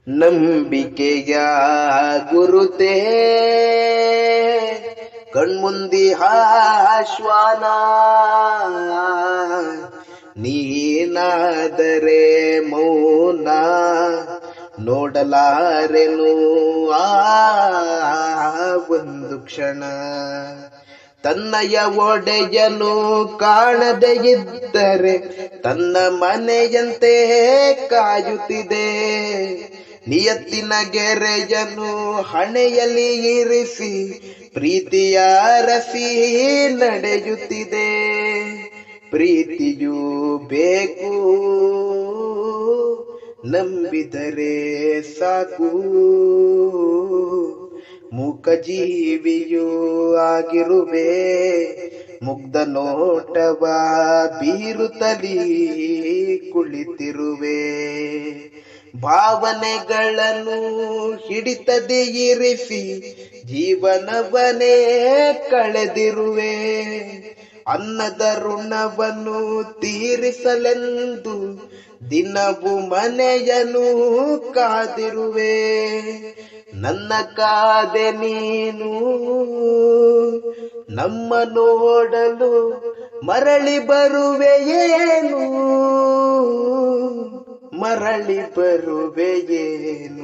ನಂಬಿಕೆಯ ಗುರುತೇ ಕಣ್ಮುಂದಿ ಆಶ್ವಾನ ನೀನಾದರೆ ಮೌನ ನೋಡಲಾರೆನು ಆ ಒಂದು ಕ್ಷಣ. ತನ್ನಯ ಒಡೆಯನು ಕಾಣದೆ ಇದ್ದರೆ ತನ್ನ ಮನೆಯಂತೆ ಕಾಯುತ್ತಿದೆ. ನಿಯತ್ತಿನ ಗೆರೆಯನು ಹಣೆಯಲ್ಲಿ ಇರಿಸಿ ಪ್ರೀತಿಯ ರಸಿ ನಡೆಯುತ್ತಿದೆ. ಪ್ರೀತಿಯೂ ಬೇಕು, ನಂಬಿದರೆ ಸಾಕು. ಮೂಕ ಜೀವಿಯೂ ಆಗಿರುವೆ, ಮುಗ್ಧ ನೋಟವ ಬೀರುತ್ತಲೀ ಕುಳಿತಿರುವೆ. ಭಾವನೆಗಳನ್ನು ಹಿಡಿತದೆ ಇರಿಸಿ ಜೀವನವನೇ ಕಳೆದಿರುವೆ. ಅನ್ನದ ಋಣವನ್ನು ತೀರಿಸಲೆಂದು ದಿನವೂ ಮನೆಯನ್ನು ಕಾದಿರುವೆ. ನನ್ನ ಕಾದೆ ನೀನು ನಮ್ಮ ನೋಡಲು ಮರಳಿ ಬರುವೆಯೇನು, ಮರಳಿ ಬರುವೆಯೇನು.